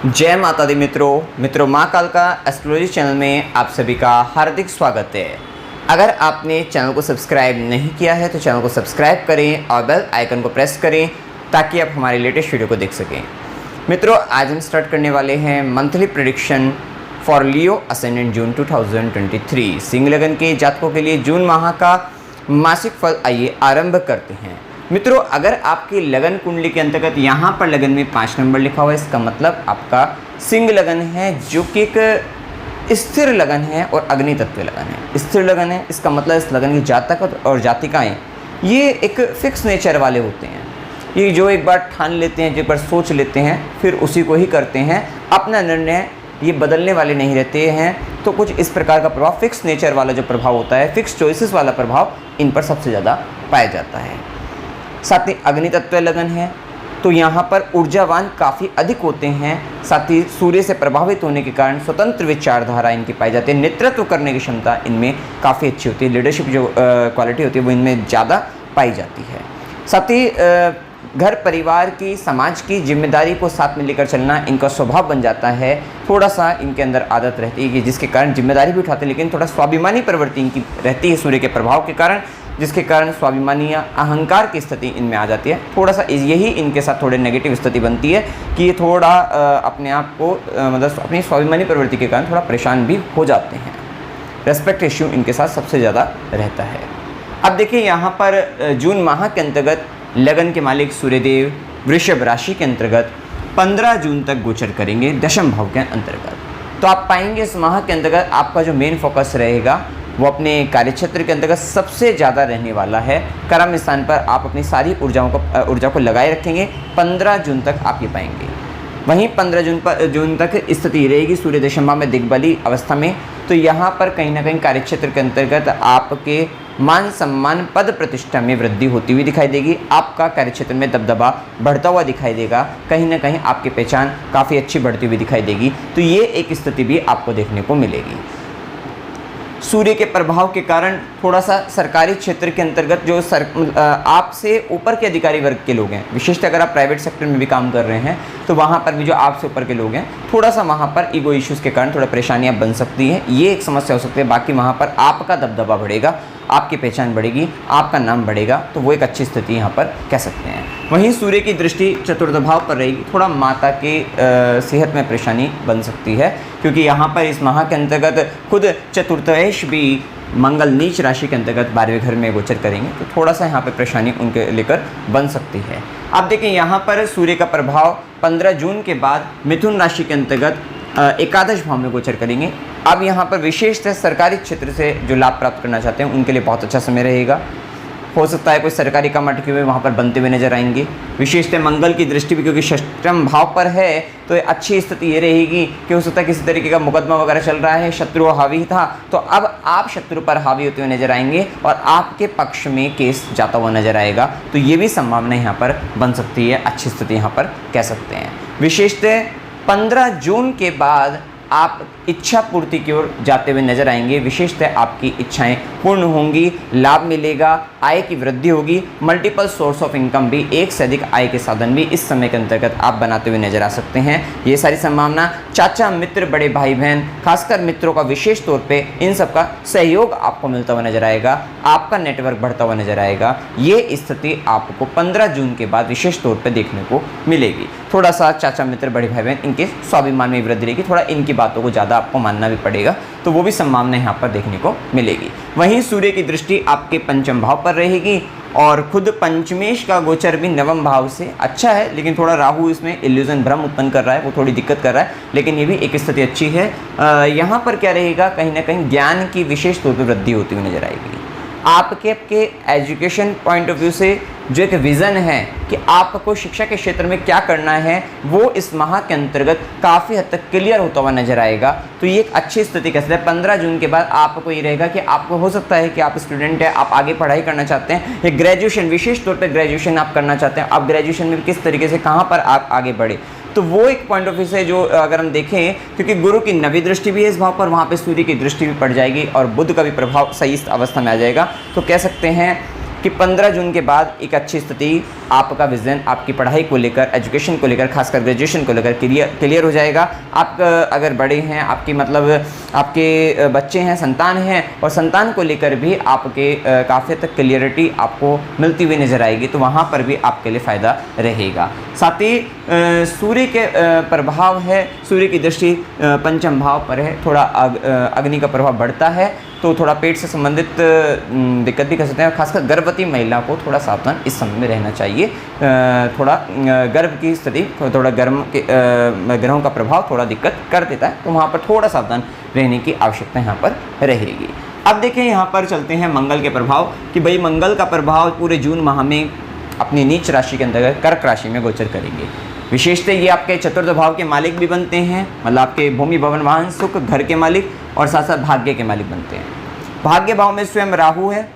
जय माता दी मित्रों माँ काल का एस्ट्रोलॉजी चैनल में आप सभी का हार्दिक स्वागत है। अगर आपने चैनल को सब्सक्राइब नहीं किया है तो चैनल को सब्सक्राइब करें और बेल आइकन को प्रेस करें ताकि आप हमारे लेटेस्ट वीडियो को देख सकें। मित्रों, आज हम स्टार्ट करने वाले हैं monthly prediction for Leo ascendant June 2023। सिंह लगन के जातकों के लिए जून माह का मासिक फल आइए आरंभ करते हैं। मित्रों, अगर आपकी लगन कुंडली के अंतर्गत यहाँ पर लगन में 5 नंबर लिखा हुआ है, इसका मतलब आपका सिंह लगन है, जो कि एक स्थिर लगन है और अग्नि तत्व लगन है। स्थिर लगन है, इसका मतलब इस लगन की जातक और जातिकाएँ ये एक फिक्स नेचर वाले होते हैं। ये जो एक बार ठान लेते हैं, जो एक बार सोच लेते हैं, फिर उसी को ही करते हैं। अपना निर्णय ये बदलने वाले नहीं रहते हैं। तो कुछ इस प्रकार का प्रभाव, फिक्स नेचर वाला जो प्रभाव होता है, फिक्स चॉइसेस वाला प्रभाव इन पर सबसे ज़्यादा पाया जाता है। साथ ही अग्नि तत्व लगन है तो यहाँ पर ऊर्जावान काफ़ी अधिक होते हैं। साथ ही सूर्य से प्रभावित होने के कारण स्वतंत्र विचारधारा इनकी पाई जाती है। नेतृत्व करने की क्षमता इनमें काफ़ी अच्छी होती है। लीडरशिप जो क्वालिटी होती है वो इनमें ज़्यादा पाई जाती है। साथ ही घर परिवार की, समाज की जिम्मेदारी को साथ में लेकर चलना इनका स्वभाव बन जाता है। थोड़ा सा इनके अंदर आदत रहती है कि जिसके कारण जिम्मेदारी भी उठाते हैं, लेकिन थोड़ा स्वाभिमानी प्रवृत्ति इनकी रहती है सूर्य के प्रभाव के कारण, जिसके कारण स्वाभिमानी या अहंकार की स्थिति इनमें आ जाती है। थोड़ा सा यही इनके साथ थोड़े नेगेटिव स्थिति बनती है कि ये थोड़ा अपने आप को मतलब अपनी स्वाभिमानी प्रवृत्ति के कारण थोड़ा परेशान भी हो जाते हैं। रेस्पेक्ट इश्यू इनके साथ सबसे ज़्यादा रहता है। अब देखिए, यहाँ पर जून माह के अंतर्गत लगन के मालिक सूर्यदेव वृषभ राशि के अंतर्गत 15 जून तक गोचर करेंगे दशम भाव के अंतर्गत। तो आप पाएंगे इस माह के अंतर्गत आपका जो मेन फोकस रहेगा वो अपने कार्यक्षेत्र के अंतर्गत सबसे ज़्यादा रहने वाला है। कर्म स्थान पर आप अपनी सारी ऊर्जा को लगाए रखेंगे। 15 जून तक आप ये पाएंगे। वहीं 15 जून तक स्थिति रहेगी सूर्य दशम भाव में दिग्बली अवस्था में। तो यहाँ पर कहीं ना कहीं कार्यक्षेत्र के अंतर्गत आपके मान सम्मान पद प्रतिष्ठा में वृद्धि होती हुई दिखाई देगी। आपका कार्यक्षेत्र में दबदबा बढ़ता हुआ दिखाई देगा। कहीं ना कहीं आपकी पहचान काफ़ी अच्छी बढ़ती हुई दिखाई देगी। तो ये एक स्थिति भी आपको देखने को मिलेगी। सूर्य के प्रभाव के कारण थोड़ा सा सरकारी क्षेत्र के अंतर्गत जो आपसे ऊपर के अधिकारी वर्ग के लोग हैं, विशेषतः अगर आप प्राइवेट सेक्टर में भी काम कर रहे हैं तो वहाँ पर भी जो आपसे ऊपर के लोग हैं, थोड़ा सा वहाँ पर ईगो इश्यूज़ के कारण थोड़ा परेशानियाँ बन सकती हैं। ये एक समस्या हो सकती है। बाकी वहाँ पर आपका दबदबा बढ़ेगा, आपकी पहचान बढ़ेगी, आपका नाम बढ़ेगा। तो वो एक अच्छी स्थिति यहाँ पर कह सकते हैं। वहीं सूर्य की दृष्टि चतुर्थ भाव पर रहेगी। थोड़ा माता के सेहत में परेशानी बन सकती है, क्योंकि यहाँ पर इस माह के अंतर्गत खुद चतुर्थेश भी मंगल नीच राशि के अंतर्गत 12वें घर में गोचर करेंगे। तो थोड़ा सा यहाँ पर परेशानी उनके लेकर बन सकती है। अब देखिए, यहाँ पर सूर्य का प्रभाव 15 जून के बाद मिथुन राशि के अंतर्गत एकादश भाव में गोचर करेंगे। अब यहाँ पर विशेषतः सरकारी क्षेत्र से जो लाभ प्राप्त करना चाहते हैं उनके लिए बहुत अच्छा समय रहेगा। हो सकता है कोई सरकारी काम अटके हुए वहाँ पर बनते हुए नजर आएंगे। विशेषतः मंगल की दृष्टि भी, क्योंकि षष्ठम भाव पर है, तो अच्छी स्थिति ये रहेगी कि हो सकता है किसी तरीके का मुकदमा वगैरह चल रहा है, शत्रु हावी था, तो अब आप शत्रु पर हावी होते हुए नजर आएंगे और आपके पक्ष में केस जाता हुआ नजर आएगा। तो ये भी संभावना यहाँ पर बन सकती है। अच्छी स्थिति यहाँ पर कह सकते हैं। विशेषतः 15 जून के बाद आप इच्छा पूर्ति की ओर जाते हुए नजर आएंगे। विशेषतः आपकी इच्छाएं पूर्ण होंगी, लाभ मिलेगा, आय की वृद्धि होगी। मल्टीपल सोर्स ऑफ इनकम भी, एक से अधिक आय के साधन भी इस समय के अंतर्गत आप बनाते हुए नजर आ सकते हैं। ये सारी संभावना चाचा मित्र, बड़े भाई बहन, खासकर मित्रों का विशेष तौर पे इन सब का सहयोग आपको मिलता हुआ नजर आएगा। आपका नेटवर्क बढ़ता हुआ नजर आएगा। ये स्थिति आपको 15 जून के बाद विशेष तौर पर देखने को मिलेगी। थोड़ा सा चाचा मित्र, बड़े भाई बहन, इनके स्वाभिमान में वृद्धि रहेगी। थोड़ा इनकी बातों को ज़्यादा आपको मानना भी पड़ेगा। तो वो भी संभावना यहाँ पर देखने को मिलेगी। वहीं सूर्य की दृष्टि आपके पंचम भाव पर रहेगी और खुद पंचमेश का गोचर भी नवम भाव से अच्छा है, लेकिन थोड़ा राहु इसमें इल्यूजन भ्रम उत्पन्न कर रहा है, वो थोड़ी दिक्कत कर रहा है। लेकिन ये भी एक स्थिति अच्छी है। यहाँ पर क्या रहेगा, कहीं ना कहीं ज्ञान की विशेष तौर पर वृद्धि होती हुई नजर आएगी। आपके एजुकेशन पॉइंट ऑफ व्यू से जो एक विज़न है कि आपको शिक्षा के क्षेत्र में क्या करना है, वो इस माह के अंतर्गत काफ़ी हद तक क्लियर होता हुआ नजर आएगा। तो ये एक अच्छी स्थिति कह सकते हैं। 15 जून के बाद आपको ये रहेगा कि आपको हो सकता है कि आप स्टूडेंट हैं, आप आगे पढ़ाई करना चाहते हैं, या ग्रेजुएशन, विशेष तौर पर ग्रेजुएशन आप करना चाहते हैं। आप ग्रेजुएशन में किस तरीके से, कहाँ पर आप आगे बढ़े, तो वो एक पॉइंट ऑफ व्यू से जो अगर हम देखें, क्योंकि गुरु की नवी दृष्टि भी है इस भाव पर, वहाँ पे सूर्य की दृष्टि भी पड़ जाएगी और बुध का भी प्रभाव सही अवस्था में आ जाएगा। तो कह सकते हैं कि 15 जून के बाद एक अच्छी स्थिति आपका विज़न आपकी पढ़ाई को लेकर, एजुकेशन को लेकर, खासकर ग्रेजुएशन को लेकर क्लियर हो जाएगा। आप अगर बड़े हैं, आपकी मतलब आपके बच्चे हैं, संतान हैं, और संतान को लेकर भी आपके काफ़ी तक क्लियरिटी आपको मिलती हुई नज़र आएगी, तो वहाँ पर भी आपके लिए फ़ायदा रहेगा। साथ ही सूर्य के प्रभाव है, सूर्य की दृष्टि पंचम भाव पर है, थोड़ा अग्नि का प्रभाव बढ़ता है, तो थोड़ा पेट से संबंधित दिक्कत भी कर सकते हैं। खासकर गर्भवती महिला को थोड़ा सावधान इस समय में रहना चाहिए। थोड़ा गर्भ की स्थिति, थोड़ा गर्म के ग्रहों का प्रभाव थोड़ा दिक्कत कर देता है, तो वहाँ पर थोड़ा सावधान रहने की आवश्यकता यहाँ पर रहेगी। अब देखिए यहाँ पर चलते हैं मंगल के प्रभाव, कि भाई मंगल का प्रभाव पूरे जून माह में अपनी नीच राशि के अंतर्गत कर्क राशि में गोचर करेंगे। विशेषतः ये आपके चतुर्थ भाव के मालिक भी बनते हैं, मतलब आपके भूमि भवन वाहन सुख घर के मालिक और साथ साथ भाग्य के मालिक बनते हैं। भाग्य भाव में स्वयं राहु है,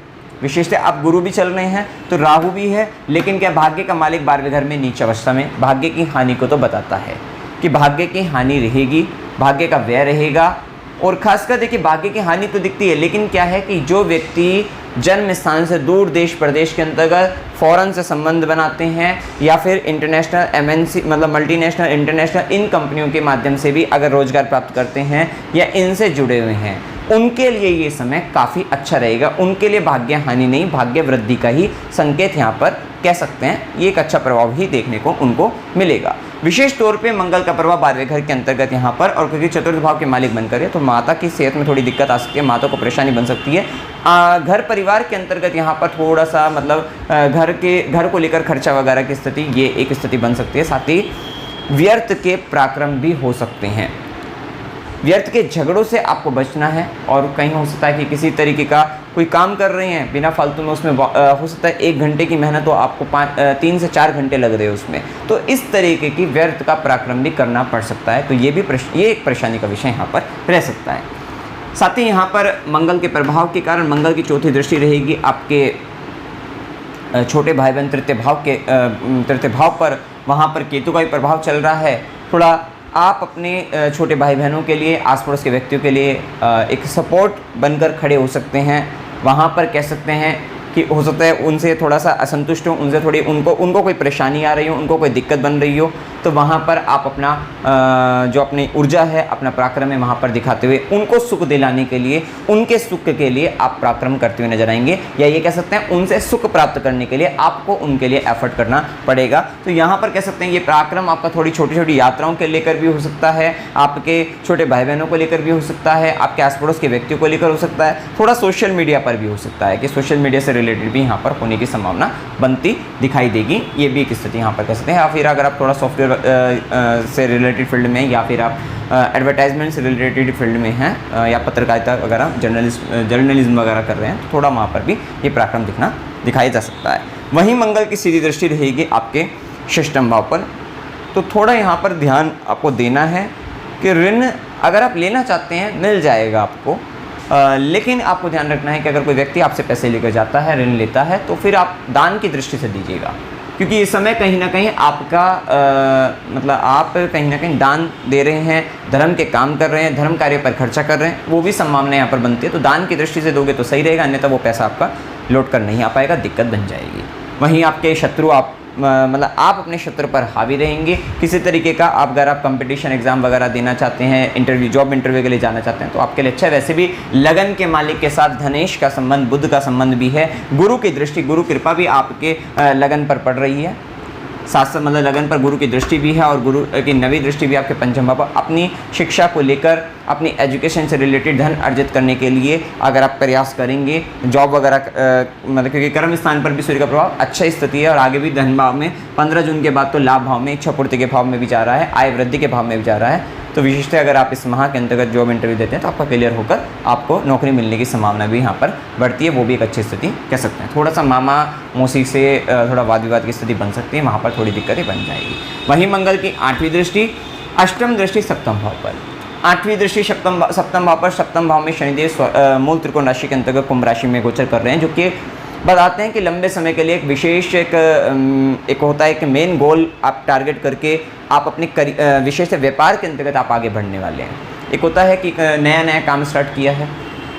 विशेषतः आप गुरु भी चल रहे हैं तो राहु भी है, लेकिन क्या भाग्य का मालिक 12वें घर में नीच अवस्था में भाग्य की हानि को तो बताता है कि भाग्य की हानि रहेगी, भाग्य का व्यय रहेगा। और खासकर देखिए भाग्य की हानि तो दिखती है, लेकिन क्या है कि जो व्यक्ति जन्म स्थान से दूर देश प्रदेश के अंतर्गत फॉरेन से संबंध बनाते हैं, या फिर इंटरनेशनल एमएनसी मतलब मल्टीनेशनल इंटरनेशनल इन कंपनियों के माध्यम से भी अगर रोजगार प्राप्त करते हैं या इनसे जुड़े हुए हैं, उनके लिए ये समय काफ़ी अच्छा रहेगा। उनके लिए भाग्य हानि नहीं, भाग्य वृद्धि का ही संकेत यहाँ पर कह सकते हैं। ये एक अच्छा प्रभाव ही देखने को उनको मिलेगा। विशेष तौर पे मंगल का प्रभाव 12वें घर के अंतर्गत यहाँ पर, और क्योंकि चतुर्थ भाव के मालिक बनकर है, तो माता की सेहत में थोड़ी दिक्कत आ सकती है, माता को परेशानी बन सकती है। घर परिवार के अंतर्गत यहाँ पर थोड़ा सा मतलब घर को लेकर खर्चा वगैरह की स्थिति, ये एक स्थिति बन सकती है। साथ ही व्यर्थ के पराक्रम भी हो सकते हैं। व्यर्थ के झगड़ों से आपको बचना है, और कहीं हो सकता है कि किसी तरीके का कोई काम कर रहे हैं बिना फालतू में, उसमें हो सकता है 1 घंटे की मेहनत तो आपको 3 से 4 घंटे लग रहे हैं उसमें, तो इस तरीके की व्यर्थ का पराक्रम भी करना पड़ सकता है। तो ये एक परेशानी का विषय यहाँ पर रह सकता है। साथ ही यहाँ पर मंगल के प्रभाव के कारण मंगल की चौथी दृष्टि रहेगी आपके छोटे भाई बहन तृतीय भाव पर, वहाँ पर केतु का भी प्रभाव चल रहा है। थोड़ा आप अपने छोटे भाई बहनों के लिए, आस पड़ोस के व्यक्तियों के लिए एक सपोर्ट बनकर खड़े हो सकते हैं। वहाँ पर कह सकते हैं कि हो सकता है उनसे थोड़ा सा असंतुष्ट हो, उनसे थोड़ी उनको कोई परेशानी आ रही हो, उनको कोई दिक्कत बन रही हो, तो वहाँ पर आप अपना जो अपनी ऊर्जा है, अपना पराक्रम है, वहाँ पर दिखाते हुए उनको सुख दिलाने के लिए, उनके सुख के लिए आप पराक्रम करते हुए नजर आएंगे, या ये कह सकते हैं उनसे सुख प्राप्त करने के लिए आपको उनके लिए एफर्ट करना पड़ेगा। तो यहाँ पर कह सकते हैं ये पराक्रम आपका थोड़ी छोटी छोटी यात्राओं के लेकर भी हो सकता है, आपके छोटे भाई बहनों को लेकर भी हो सकता है, आपके आस पड़ोस के व्यक्तियों को लेकर हो सकता है, थोड़ा सोशल मीडिया पर भी हो सकता है कि सोशल मीडिया से रिलेटेड भी यहाँ पर होने की संभावना बनती दिखाई देगी। ये भी एक स्थिति यहाँ पर कह सकते हैं। या फिर अगर आप थोड़ा सॉफ्टवेयर से रिलेटेड फील्ड में, या फिर आप एडवर्टाइजमेंट से रिलेटेड फील्ड में हैं, या पत्रकारिता वगैरह जर्नलिज्म वगैरह कर रहे हैं, तो थोड़ा वहाँ पर भी ये पराक्रम दिखाया जा सकता है। वहीं मंगल की सीधी दृष्टि रहेगी आपके षष्ठम भाव पर, तो थोड़ा यहाँ पर ध्यान आपको देना है कि ऋण अगर आप लेना चाहते हैं मिल जाएगा आपको, लेकिन आपको ध्यान रखना है कि अगर कोई व्यक्ति आपसे पैसे लेकर जाता है, ऋण लेता है, तो फिर आप दान की दृष्टि से दीजिएगा, क्योंकि इस समय कहीं ना कहीं आपका मतलब आप कहीं ना कहीं दान दे रहे हैं, धर्म के काम कर रहे हैं, धर्म कार्य पर खर्चा कर रहे हैं, वो भी संभावना यहाँ पर बनती है। तो दान की दृष्टि से दोगे तो सही रहेगा, अन्यथा वो पैसा आपका लौट कर नहीं आ पाएगा, दिक्कत बन जाएगी। वहीं आपके शत्रु मतलब आप अपने शत्रु पर हावी रहेंगे। किसी तरीके का अगर आप कंपटीशन एग्जाम वगैरह देना चाहते हैं, जॉब इंटरव्यू के लिए जाना चाहते हैं, तो आपके लिए अच्छा है। वैसे भी लगन के मालिक के साथ धनेश का संबंध, बुध का संबंध भी है, गुरु की दृष्टि, गुरु कृपा भी आपके लगन पर पड़ रही है, साथ साथ मतलब लगन पर गुरु की दृष्टि भी है, और गुरु की नवी दृष्टि भी आपके पंचम भाव पर। अपनी शिक्षा को लेकर, अपनी एजुकेशन से रिलेटेड धन अर्जित करने के लिए अगर आप प्रयास करेंगे, जॉब वगैरह मतलब क्योंकि कर्म स्थान पर भी सूर्य का प्रभाव अच्छा स्थिति है, और आगे भी धन भाव में 15 जून के बाद तो लाभ भाव में, इच्छा पूर्ति के भाव में भी जा रहा है, आय वृद्धि के भाव में भी जा रहा है। तो विशेषतः अगर आप इस माह के अंतर्गत जॉब इंटरव्यू देते हैं तो आपका क्लियर होकर आपको नौकरी मिलने की संभावना भी यहाँ पर बढ़ती है, वो भी एक अच्छी स्थिति कह सकते हैं। थोड़ा सा मामा मौसी से थोड़ा वाद विवाद की स्थिति बन सकती है, वहाँ पर थोड़ी दिक्कतें बन जाएगी। वहीं मंगल की 8वीं दृष्टि, अष्टम दृष्टि सप्तम भाव पर, 8वीं दृष्टि सप्तम भाव पर, सप्तम भाव में शनिदेव मूल त्रिकोण राशि के अंतर्गत कुंभ राशि में गोचर कर रहे हैं, जो कि बताते हैं कि लंबे समय के लिए एक विशेष एक होता है कि मेन गोल आप टारगेट करके आप अपने विशेष व्यापार के अंतर्गत आप आगे बढ़ने वाले हैं। एक होता है कि नया काम स्टार्ट किया है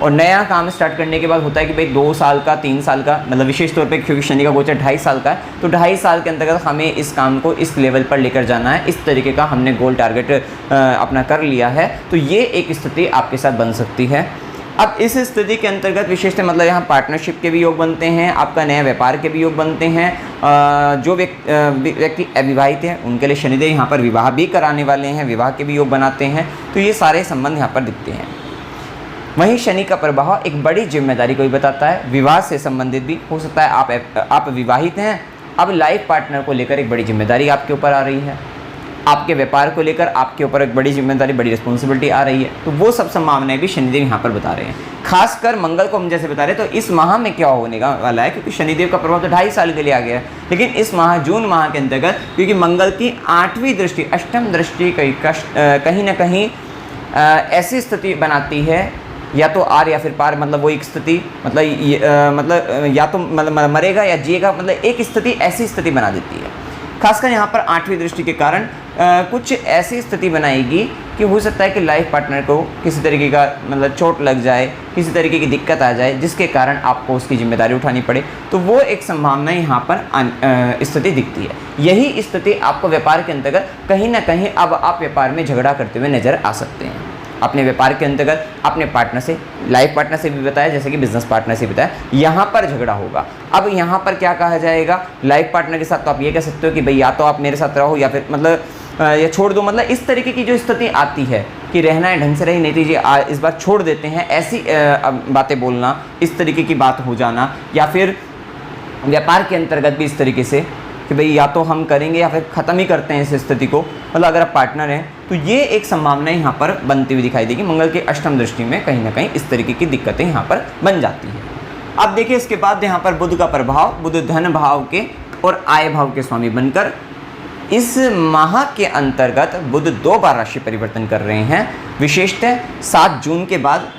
और नया काम स्टार्ट करने के बाद होता है कि भाई 2 साल का 3 साल का, मतलब विशेष तौर पे क्योंकि शनि का गोचर 2.5 साल का है, तो 2.5 साल के अंतर्गत हमें इस काम को इस लेवल पर लेकर जाना है, इस तरीके का हमने गोल टारगेट अपना कर लिया है। तो ये एक स्थिति आपके साथ बन सकती है। अब इस स्थिति के अंतर्गत विशेषतः मतलब यहाँ पार्टनरशिप के भी योग बनते हैं, आपका नया व्यापार के भी योग बनते हैं। जो व्यक्ति अविवाहित हैं उनके लिए शनिदेव यहाँ पर विवाह भी कराने वाले हैं, विवाह के भी योग बनाते हैं। तो ये सारे संबंध यहाँ पर दिखते हैं। वहीं शनि का प्रभाव एक बड़ी जिम्मेदारी को भी बताता है, विवाह से संबंधित भी हो सकता है। आप विवाहित हैं, अब लाइफ पार्टनर को लेकर एक बड़ी जिम्मेदारी आपके ऊपर आ रही है, आपके व्यापार को लेकर आपके ऊपर एक बड़ी जिम्मेदारी, बड़ी रिस्पॉन्सिबिलिटी आ रही है। तो वो सब संभावनाएं भी शनिदेव यहाँ पर बता रहे हैं। खासकर मंगल को हम जैसे बता रहे हैं, तो इस माह में क्या होने वाला है, क्योंकि शनिदेव का प्रभाव तो 2.5 साल के लिए आ गया है, लेकिन इस माह जून माह के अंतर्गत क्योंकि मंगल की 8वीं दृष्टि, अष्टम दृष्टि कहीं ना कहीं ऐसी स्थिति बनाती है, या तो आर या फिर पार, मतलब वो एक स्थिति मतलब या तो मतलब मरेगा या जिएगा, मतलब एक स्थिति ऐसी स्थिति बना देती है। खासकर यहाँ पर 8वीं दृष्टि के कारण कुछ ऐसी स्थिति बनाएगी कि हो सकता है कि लाइफ पार्टनर को किसी तरीके का मतलब चोट लग जाए, किसी तरीके की दिक्कत आ जाए, जिसके कारण आपको उसकी जिम्मेदारी उठानी पड़े। तो वो एक संभावना यहाँ पर स्थिति दिखती है। यही स्थिति आपको व्यापार के अंतर्गत कहीं ना कहीं अब आप व्यापार में झगड़ा करते हुए नजर आ सकते हैं। अपने व्यापार के अंतर्गत अपने पार्टनर से, लाइफ पार्टनर से भी बताया, जैसे कि बिजनेस पार्टनर से बताया, यहाँ पर झगड़ा होगा। अब यहाँ पर क्या कहा जाएगा, लाइफ पार्टनर के साथ तो आप ये कह सकते हो कि भाई या तो आप मेरे साथ रहो या फिर मतलब या छोड़ दो, मतलब इस तरीके की जो स्थिति आती है कि रहना है ढंग से रही, नहीं तो ये इस बार छोड़ देते हैं, ऐसी बातें बोलना, इस तरीके की बात हो जाना, या फिर व्यापार के अंतर्गत भी इस तरीके से कि भाई या तो हम करेंगे या फिर ख़त्म ही करते हैं इस स्थिति को, मतलब अगर आप पार्टनर हैं तो ये एक संभावना यहाँ पर बनती हुई दिखाई देगी। मंगल के अष्टम दृष्टि में कहीं ना कहीं इस तरीके की दिक्कतें यहाँ पर बन जाती हैं। अब देखिए इसके बाद यहाँ पर बुध का प्रभाव, बुध धन भाव के और आय भाव के स्वामी बनकर इस माह के अंतर्गत बुध 2 बार राशि परिवर्तन कर रहे हैं। विशेषतः 7 जून के बाद,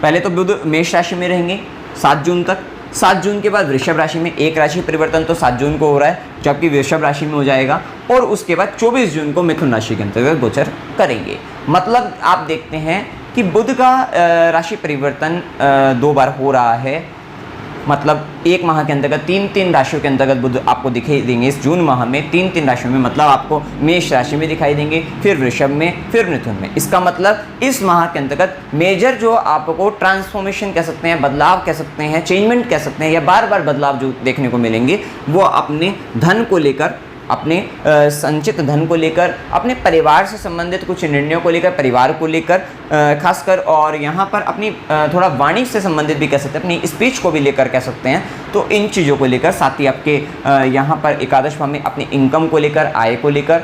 पहले तो बुध मेष राशि में रहेंगे 7 जून तक, 7 जून के बाद वृषभ राशि में एक राशि परिवर्तन तो 7 जून को हो रहा है, जबकि वृषभ राशि में हो जाएगा, और उसके बाद 24 जून को मिथुन राशि के अंतर्गत गोचर करेंगे। मतलब आप देखते हैं कि बुध का राशि परिवर्तन 2 बार हो रहा है, मतलब एक माह के अंतर्गत 3 राशियों के अंतर्गत बुध आपको दिखाई देंगे। इस जून माह में 3 राशियों में, मतलब आपको मेष राशि में दिखाई देंगे, फिर वृषभ में, फिर मिथुन में। इसका मतलब इस माह के अंतर्गत मेजर जो आपको ट्रांसफॉर्मेशन कह सकते हैं, बदलाव कह सकते हैं, चेंजमेंट कह सकते हैं, या बार बार बदलाव जो देखने को मिलेंगे वो अपने धन को लेकर, अपने संचित धन को लेकर, अपने परिवार से संबंधित कुछ निर्णयों को लेकर, परिवार को लेकर खासकर, और यहाँ पर अपनी थोड़ा वाणी से संबंधित भी कह सकते हैं, अपनी स्पीच को भी लेकर कह सकते हैं। तो इन चीज़ों को लेकर, साथ ही आपके यहाँ पर एकादश भाव में अपनी इनकम को लेकर, आय को लेकर,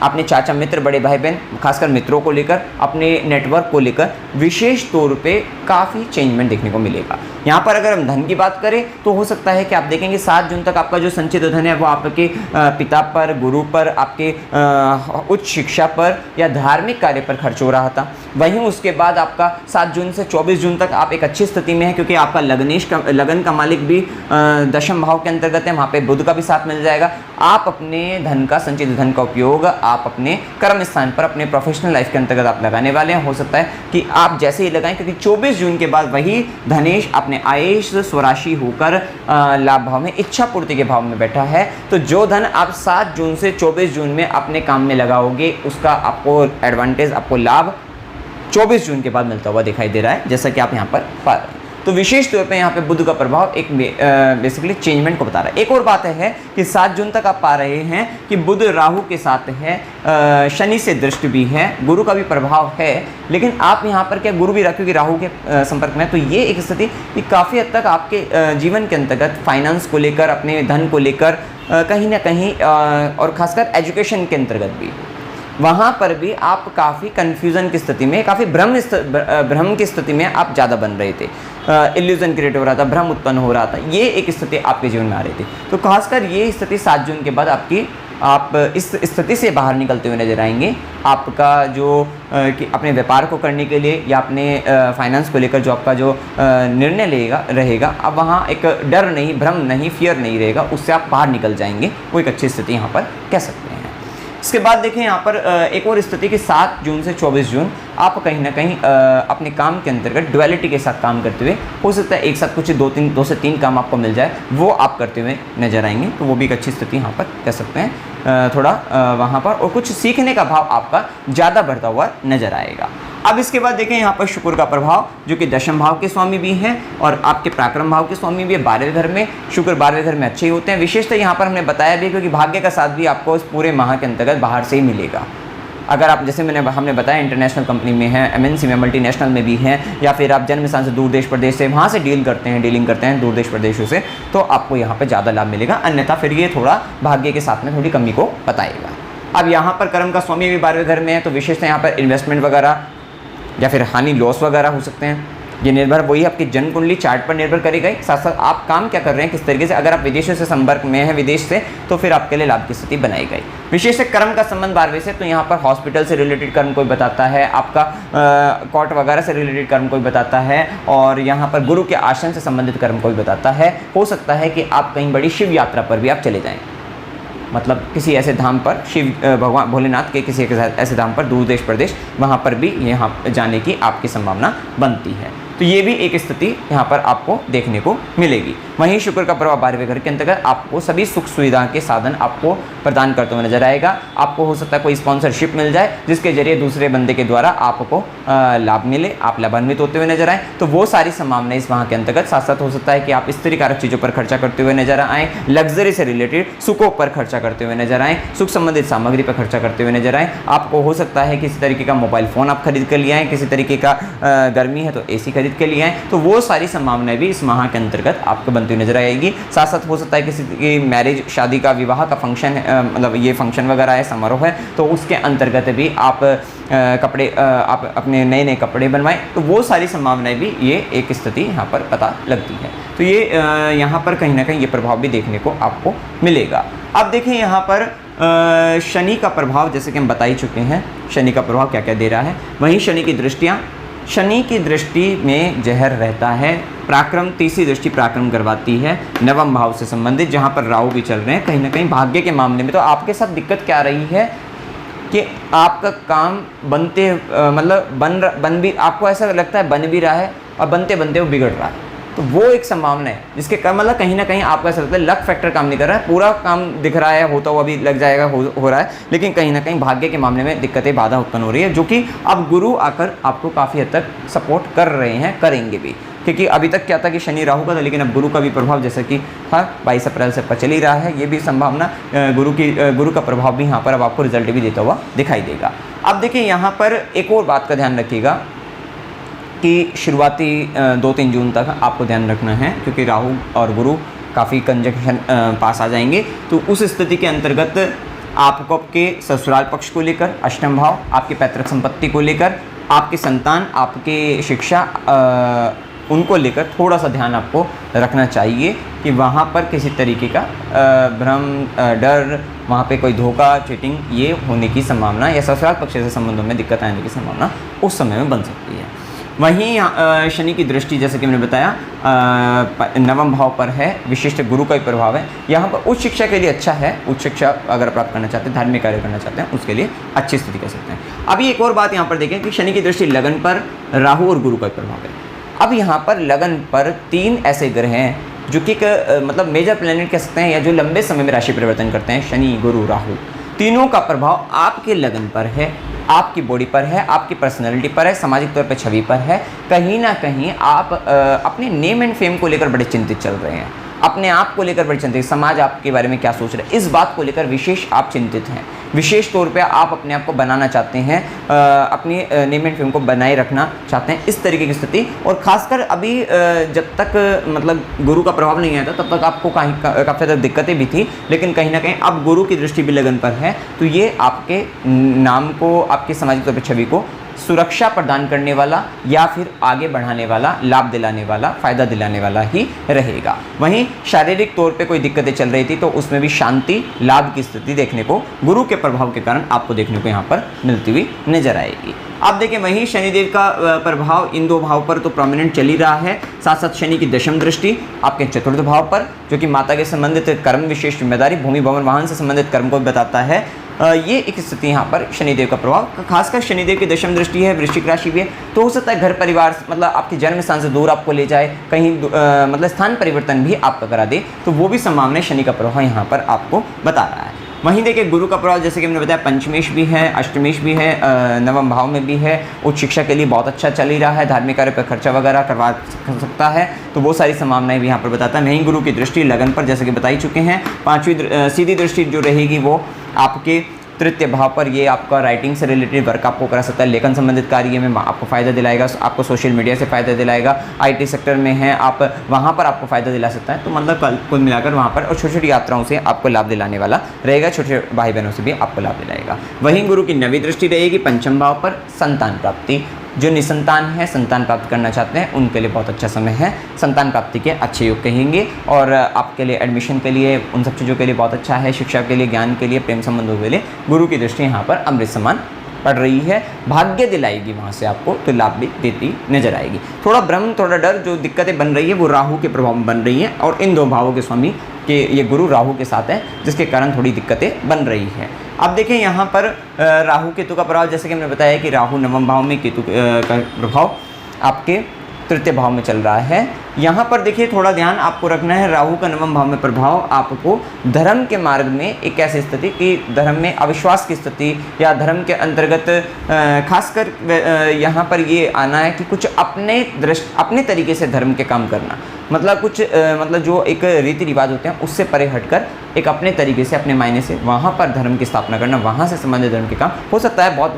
अपने चाचा मित्र, बड़े भाई बहन, खासकर मित्रों को लेकर, अपने नेटवर्क को लेकर विशेष तौर पे काफ़ी चेंजमेंट देखने को मिलेगा। यहाँ पर अगर हम धन की बात करें तो हो सकता है कि आप देखेंगे 7 जून तक आपका जो संचित धन है वो आपके पिता पर, गुरु पर, आपके उच्च शिक्षा पर या धार्मिक कार्य पर खर्च हो रहा था। वहीं उसके बाद आपका 7 जून से 24 जून तक आप एक अच्छी स्थिति में है, क्योंकि आपका लगन का मालिक भी दशम भाव के अंतर्गत है, वहाँ पे बुध का भी साथ मिल जाएगा। आप अपने धन का, संचित धन का उपयोग आप अपने कर्म स्थान पर, अपने प्रोफेशनल लाइफ के अंतर्गत आप लगाने वाले हैं। हो सकता है कि आप जैसे ही लगाएं, क्योंकि 24 जून के बाद वही धनेश अपने आयेश स्वराशि होकर लाभ भाव में, इच्छा पूर्ति के भाव में बैठा है। तो जो धन आप 7 जून से 24 जून में अपने काम में लगाओगे, उसका आपको एडवांटेज, आपको लाभ 24 जून के बाद मिलता हुआ दिखाई दे रहा है, जैसा कि आप यहाँ पर पा रहे हैं। तो विशेष तौर पे यहाँ पे बुध का प्रभाव एक बेसिकली चेंजमेंट को बता रहा है। एक और बात है कि 7 जून तक आप पा रहे हैं कि बुध राहु के साथ है, शनि से दृष्टि भी है, गुरु का भी प्रभाव है, लेकिन आप यहाँ पर क्या, गुरु भी रखो कि राहु के संपर्क में, तो ये एक स्थिति कि काफ़ी हद तक आपके जीवन के अंतर्गत फाइनेंस को लेकर, अपने धन को लेकर कहीं ना कहीं, और खासकर एजुकेशन के अंतर्गत भी, वहाँ पर भी आप काफ़ी कन्फ्यूज़न की स्थिति में, काफ़ी भ्रम की स्थिति में आप ज़्यादा बन रहे थे, इल्यूजन क्रिएट हो रहा था, भ्रम उत्पन्न हो रहा था, ये एक स्थिति आपके जीवन में आ रही थी। तो खासकर ये स्थिति 7 जून के बाद आप इस स्थिति से बाहर निकलते हुए नजर आएंगे। आपका जो कि अपने व्यापार को करने के लिए या अपने फाइनेंस को लेकर जो आपका जो निर्णय रहेगा, अब वहाँ एक डर नहीं, भ्रम नहीं, फियर नहीं रहेगा, उससे आप बाहर निकल जाएंगे। वो एक अच्छी स्थिति यहाँ पर कह सकते हैं। इसके बाद देखें यहाँ पर एक और स्थिति कि 7 जून से 24 जून आप कहीं ना कहीं अपने काम के अंतर्गत डुअलिटी के साथ काम करते हुए, हो सकता है एक साथ कुछ 2 से 3 काम आपको मिल जाए, वो आप करते हुए नजर आएंगे। तो वो भी एक अच्छी स्थिति यहाँ पर कह सकते हैं थोड़ा वहाँ पर, और कुछ सीखने का भाव आपका ज़्यादा बढ़ता हुआ नजर आएगा। अब इसके बाद देखें यहाँ पर शुक्र का प्रभाव, जो कि दशम भाव के स्वामी भी हैं और आपके पराक्रम भाव के स्वामी भी है। 12वें घर में शुक्र 12वें घर में अच्छे ही होते हैं। विशेषतः यहाँ पर हमने बताया भी, क्योंकि भाग्य का साथ भी आपको इस पूरे माह के अंतर्गत बाहर से ही मिलेगा। अगर आप जैसे हमने बताया इंटरनेशनल कंपनी में हैं, एमएनसी में, मल्टीनेशनल में भी हैं, या फिर आप जन्म स्थान से दूर देश प्रदेश से वहाँ से डीलिंग करते हैं दूर देश प्रदेशों से, तो आपको यहाँ पर ज़्यादा लाभ मिलेगा। अन्यथा फिर ये थोड़ा भाग्य के साथ में थोड़ी कमी को बताएगा। अब यहाँ पर कर्म का स्वामी भी 12वें घर में है, तो विशेषतः यहाँ पर इन्वेस्टमेंट वगैरह या फिर हानि लॉस वगैरह हो सकते हैं। ये निर्भर वही आपकी जन्म कुंडली चार्ट पर निर्भर करेगा। साथ साथ आप काम क्या कर रहे हैं, किस तरीके से। अगर आप विदेशों से संपर्क में हैं, विदेश से, तो फिर आपके लिए लाभ की स्थिति बनाई गई। विशेष कर्म का संबंध 12वें से, तो यहाँ पर हॉस्पिटल से रिलेटेड कर्म कोई बताता है, आपका कोर्ट वगैरह से रिलेटेड कर्म कोई बताता है, और यहाँ पर गुरु के आश्रम से संबंधित कर्म कोई बताता है। हो सकता है कि आप कहीं बड़ी शिव यात्रा पर भी आप चले जाएँ, मतलब किसी ऐसे धाम पर, शिव भगवान भोलेनाथ के किसी ऐसे धाम पर दूर देश प्रदेश, वहाँ पर भी यहाँ जाने की आपकी संभावना बनती है। तो ये भी एक स्थिति यहाँ पर आपको देखने को मिलेगी। वहीं शुक्र का प्रभाव 12वें घर के अंतर्गत आपको सभी सुख सुविधा के साधन आपको प्रदान करते हुए नजर आएगा। आपको हो सकता है कोई स्पॉन्सरशिप मिल जाए, जिसके जरिए दूसरे बंदे के द्वारा आपको लाभ मिले, आप लाभान्वित होते हुए नजर आए। तो वो सारी संभावनाएं इस माह के अंतर्गत। साथ साथ हो सकता है कि आप स्त्री कारक चीज़ों पर खर्चा करते हुए नजर आएँ, लग्जरी से रिलेटेड सुखों पर खर्चा करते हुए नजर आएँ, सुख संबंधित सामग्री पर खर्चा करते हुए नजर आएँ। आपको हो सकता है किसी तरीके का मोबाइल फ़ोन आप खरीद कर लिए आएँ, किसी तरीके का गर्मी है तो AC खरीद के लिए आएँ। तो वो सारी संभावनाएं भी इस माह के अंतर्गत आपको बनती हुई नजर आएगी। साथ साथ हो सकता है किसी की मैरिज, शादी का, विवाह का फंक्शन है, मतलब ये फंक्शन वगैरह है, समारोह है, तो उसके अंतर्गत भी आप कपड़े आप अपने नए नए कपड़े बनवाएं। तो वो सारी संभावनाएं भी ये एक स्थिति यहाँ पर पता लगती है। तो ये यहाँ पर कहीं ना कहीं ये प्रभाव भी देखने को आपको मिलेगा। अब देखें यहाँ पर शनि का प्रभाव, जैसे कि हम बता ही चुके हैं शनि का प्रभाव क्या क्या दे रहा है। वहीं शनि की दृष्टियाँ, शनि की दृष्टि में जहर रहता है। पराक्रम, तीसरी दृष्टि पराक्रम करवाती है, नवम भाव से संबंधित, जहाँ पर राहु भी चल रहे हैं। कहीं ना कहीं भाग्य के मामले में तो आपके साथ दिक्कत क्या रही है कि आपका काम बनते मतलब बन भी, आपको ऐसा लगता है बन भी रहा है और बनते बनते वो बिगड़ रहा है। तो वो एक संभावना है जिसके मतलब कहीं ना कहीं आपको ऐसा लगता है लक फैक्टर काम नहीं कर रहा है, पूरा काम दिख रहा है, होता हुआ भी लग जाएगा, हो रहा है, लेकिन कहीं ना कहीं भाग्य के मामले में दिक्कतें, बाधा उत्पन्न हो रही है, जो कि अब गुरु आकर आपको काफ़ी हद तक सपोर्ट कर रहे हैं, करेंगे भी। क्योंकि अभी तक क्या था कि शनि राहु का था, लेकिन अब गुरु का भी प्रभाव जैसा कि 22 अप्रैल से चल ही रहा है, ये भी संभावना गुरु का प्रभाव भी यहाँ पर अब आपको रिजल्ट भी देता हुआ दिखाई देगा। अब देखिए यहाँ पर एक और बात का ध्यान रखिएगा कि शुरुआती 2-3 जून तक आपको ध्यान रखना है, क्योंकि राहु और गुरु काफ़ी कंजंक्शन पास आ जाएंगे। तो उस स्थिति के अंतर्गत आपको आपके ससुराल पक्ष को लेकर, अष्टम भाव, आपकी पैतृक संपत्ति को लेकर, आपके संतान, आपके शिक्षा, उनको लेकर थोड़ा सा ध्यान आपको रखना चाहिए कि वहाँ पर किसी तरीके का भ्रम, डर, वहाँ पे कोई धोखा, चीटिंग ये होने की संभावना, या ससुराल पक्ष से संबंधों में दिक्कत आने की संभावना उस समय में बन सकती है। वहीं शनि की दृष्टि, जैसे कि मैंने बताया, नवम भाव पर है, विशिष्ट गुरु का ही प्रभाव है। यहाँ पर उच्च शिक्षा के लिए अच्छा है, उच्च शिक्षा अगर प्राप्त करना चाहते हैं, धार्मिक कार्य करना चाहते हैं, उसके लिए अच्छी स्थिति कह सकते हैं। अभी एक और बात यहाँ पर देखें कि शनि की दृष्टि लगन पर, राहु और गुरु का प्रभाव है। अब यहाँ पर लगन पर 3 ऐसे ग्रह हैं जो कि मतलब मेजर प्लैनेट कह सकते हैं, या जो लंबे समय में राशि परिवर्तन करते हैं, शनि, गुरु, राहु, तीनों का प्रभाव आपके लगन पर है, आपकी बॉडी पर है, आपकी पर्सनैलिटी पर है, सामाजिक तौर पर छवि पर है। कहीं ना कहीं आप अपने नेम एंड फेम को लेकर बड़े चिंतित चल रहे हैं, अपने आप को लेकर बड़े चिंतित, समाज आपके बारे में क्या सोच रहा है, इस बात को लेकर विशेष आप चिंतित हैं। विशेष तौर पे आप अपने आप को बनाना चाहते हैं, अपनी नेम एंड फेम को बनाए रखना चाहते हैं, इस तरीके की स्थिति। और खासकर अभी जब तक मतलब गुरु का प्रभाव नहीं आया था, तब तक आपको काफ़ी ज़्यादा दिक्कतें भी थी, लेकिन कहीं ना कहीं अब गुरु की दृष्टि भी लगन पर है, तो ये आपके नाम को, आपके सामाजिक तौर पर छवि को सुरक्षा प्रदान करने वाला, या फिर आगे बढ़ाने वाला, लाभ दिलाने वाला, फ़ायदा दिलाने वाला ही रहेगा। वहीं शारीरिक तौर पे कोई दिक्कतें चल रही थी, तो उसमें भी शांति, लाभ की स्थिति देखने को गुरु के प्रभाव के कारण आपको देखने को यहाँ पर मिलती हुई नजर आएगी। आप देखें वहीं शनिदेव का प्रभाव इन दो भाव पर तो प्रोमिनेंट चल ही रहा है, साथ साथ शनि की दशम दृष्टि आपके चतुर्थ भाव पर, जो कि माता के संबंधित कर्म, विशेष जिम्मेदारी, भूमि भवन वाहन से संबंधित कर्म को बताता है। ये एक स्थिति यहाँ पर शनिदेव का प्रभाव, खासकर शनिदेव की दशम दृष्टि है, वृश्चिक राशि भी है, तो हो सकता है घर परिवार मतलब आपके जन्म स्थान से दूर आपको ले जाए, कहीं मतलब स्थान परिवर्तन भी आपका करा दे, तो वो भी संभावना शनि का प्रभाव यहाँ पर आपको बता रहा है। वहीं देखिए गुरु का प्रभाव जैसे कि हमने बताया पंचमेश भी है, अष्टमेश भी है, नवम भाव में भी है, उच्च शिक्षा के लिए बहुत अच्छा चल ही रहा है, धार्मिक कार्य पर खर्चा वगैरह करवा सकता है, तो वो सारी संभावनाएं भी यहाँ पर बताता है। वहीं गुरु की दृष्टि लगन पर जैसे कि बता ही चुके हैं, पांचवी सीधी दृष्टि जो रहेगी वो आपके तृतीय भाव पर, ये आपका राइटिंग से रिलेटेड वर्क आपको करा सकता है, लेखन संबंधित कार्य में आपको फ़ायदा दिलाएगा, आपको सोशल मीडिया से फ़ायदा दिलाएगा, आईटी सेक्टर में है आप वहाँ पर आपको फ़ायदा दिला सकता है, तो मतलब कुल मिलाकर वहाँ पर, और छोटी छोटी यात्राओं से आपको लाभ दिलाने वाला रहेगा, छोटे भाई बहनों से भी आपको लाभ दिलाएगा। वहीं गुरु की नवी दृष्टि रहेगी पंचम भाव पर, संतान प्राप्ति, जो निसंतान है, संतान प्राप्त करना चाहते हैं, उनके लिए बहुत अच्छा समय है, संतान प्राप्ति के अच्छे योग कहेंगे, और आपके लिए एडमिशन के लिए, उन सब चीज़ों के लिए बहुत अच्छा है, शिक्षा के लिए, ज्ञान के लिए, प्रेम संबंधों के लिए गुरु की दृष्टि यहाँ पर अमृत समान पड़ रही है, भाग्य दिलाएगी वहाँ से आपको, तो लाभ भी देती नजर आएगी। थोड़ा भ्रम, थोड़ा डर, जो दिक्कतें बन रही है वो राहु के प्रभाव में बन रही हैं, और इन दो भावों के स्वामी के ये गुरु राहु के साथ है, जिसके कारण थोड़ी दिक्कतें बन रही हैं। अब देखें यहाँ पर राहु केतु का प्रभाव, जैसे कि हमने बताया कि राहु नवम भाव में, केतु का प्रभाव आपके तृतीय भाव में चल रहा है। यहाँ पर देखिए थोड़ा ध्यान आपको रखना है, राहु का नवम भाव में प्रभाव आपको धर्म के मार्ग में एक ऐसी स्थिति कि धर्म में अविश्वास की स्थिति, या धर्म के अंतर्गत खासकर यहाँ पर ये आना है कि कुछ अपने तरीके से धर्म के काम करना, मतलब कुछ मतलब जो एक रीति रिवाज होते हैं उससे परे हटकर एक अपने तरीके से, अपने मायने से वहाँ पर धर्म की स्थापना करना, वहाँ से संबंधित धर्म के काम हो सकता है बहुत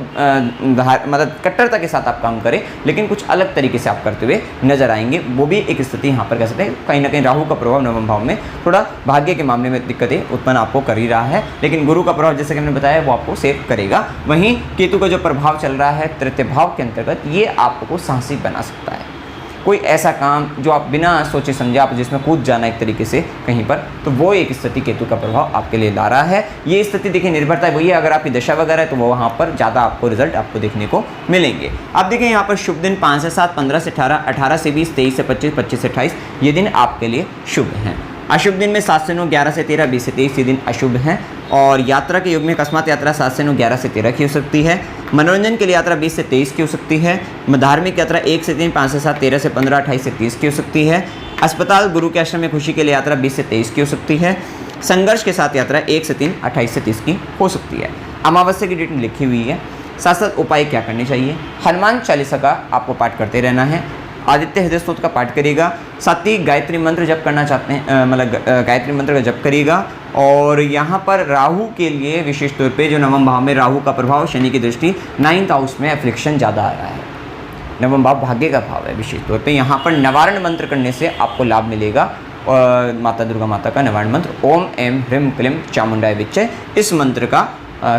मतलब कट्टरता के साथ आप काम करें, लेकिन कुछ अलग तरीके से आप करते हुए नजर आएंगे, वो भी एक स्थिति यहाँ पर कह सकते हैं। कहीं ना कहीं राहु का प्रभाव नवम भाव में थोड़ा भाग्य के मामले में दिक्कतें उत्पन्न आपको कर ही रहा है, लेकिन गुरु का प्रभाव जैसे कि हमने बताया वो आपको सेव करेगा। वहीं केतु का जो प्रभाव चल रहा है तृतीय भाव के अंतर्गत, ये आपको साहसी बना सकता है, कोई ऐसा काम जो आप बिना सोचे समझे आप जिसमें कूद जाना एक तरीके से कहीं पर, तो वो एक स्थिति केतु का प्रभाव आपके लिए ला रहा है। ये स्थिति देखिए निर्भरता है वही है, अगर आपकी दशा वगैरह है तो वो वहाँ पर ज़्यादा आपको रिजल्ट आपको देखने को मिलेंगे। आप देखिए यहाँ पर शुभ दिन 5 से 7, 15 से 18, 18 से 20, 23 से 25, 25 से 28 ये दिन आपके लिए शुभ हैं। अशुभ दिन में 7 से 9, 11 से 13, 20 से 23 ये दिन अशुभ हैं। और यात्रा के युग में अकस्मात यात्रा 7 से 9, 11 से 13 की हो सकती है। मनोरंजन के लिए यात्रा 20 से 23 की हो सकती है। धार्मिक यात्रा 1 से 3, 5 से 7, 13 से 15, 28 से 30 की हो सकती है। अस्पताल गुरु के आश्रम में खुशी के लिए यात्रा 20 से 23 की हो सकती है। संघर्ष के साथ यात्रा 1 से 3, 28 से 30 की हो सकती है। अमावस्या की डेट लिखी हुई है। साथ साथ उपाय क्या करने चाहिए, हनुमान चालीसा का आपको पाठ करते रहना है। आदित्य हृदय स्तोत्र का पाठ करिएगा। साथ ही गायत्री मंत्र जप करना चाहते हैं, मतलब गायत्री मंत्र का जप करिएगा। और यहाँ पर राहु के लिए विशेष तौर पे जो नवम भाव में राहु का प्रभाव, शनि की दृष्टि, 9th हाउस में एफ्लिक्शन ज़्यादा आ रहा है। नवम भाव भाग्य का भाव है। विशेष तौर पे यहाँ पर निवारण मंत्र करने से आपको लाभ मिलेगा। और माता दुर्गा माता का निवारण मंत्र ओम ऐं ह्रीं क्लीं चामुंडाय विच्चे, इस मंत्र का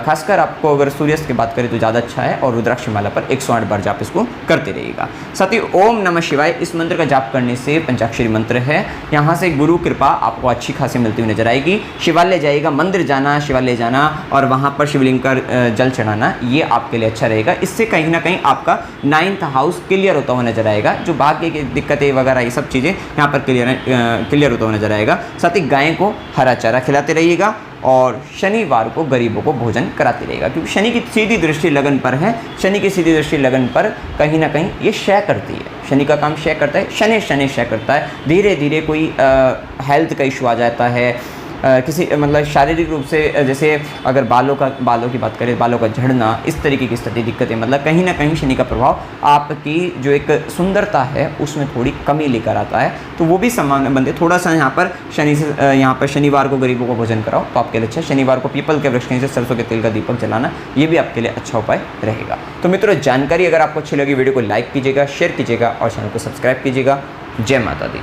खासकर आपको अगर सूर्यास्त की बात करें तो ज़्यादा अच्छा है। और रुद्राक्ष माला पर 108 बार जाप इसको करते रहिएगा। साथ ही ओम नमः शिवाय, इस मंत्र का जाप करने से पंचाक्षरी मंत्र है, यहाँ से गुरु कृपा आपको अच्छी खासी मिलती हुई नजर आएगी। शिवालय जाइएगा, मंदिर जाना, शिवालय जाना और वहाँ पर शिवलिंग का जल चढ़ाना, ये आपके लिए अच्छा रहेगा। इससे कहीं ना कहीं आपका 9th हाउस क्लियर होता हुआ नजर आएगा। जो भाग्य की दिक्कतें वगैरह ये सब चीज़ें यहाँ पर क्लियर होता हुआ नजर आएगा। साथ ही गाय को हरा चारा खिलाते रहिएगा और शनिवार को गरीबों को भोजन कराते रहेगा, क्योंकि शनि की सीधी दृष्टि लगन पर है। शनि की सीधी दृष्टि लगन पर कहीं ना कहीं ये क्षय करती है। शनि का काम क्षय करता है, शनि क्षय करता है। धीरे धीरे कोई हेल्थ का इशू आ जाता है, किसी मतलब शारीरिक रूप से, जैसे अगर बालों की बात करें, बालों का झड़ना, इस तरीके की स्थिति दिक्कतें, मतलब कहीं ना कहीं शनि का प्रभाव आपकी जो एक सुंदरता है उसमें थोड़ी कमी लेकर आता है। तो वो भी सामान्य बनते, थोड़ा सा यहाँ पर यहाँ पर शनिवार को गरीबों को भोजन कराओ तो आपके लिए अच्छा। शनिवार को पीपल के वृक्ष के नीचे सरसों के तेल का दीपक जलाना, ये भी आपके लिए अच्छा उपाय रहेगा। तो मित्रों, जानकारी अगर आपको अच्छी लगी, वीडियो को लाइक कीजिएगा, शेयर कीजिएगा और चैनल को सब्सक्राइब कीजिएगा। जय माता दी।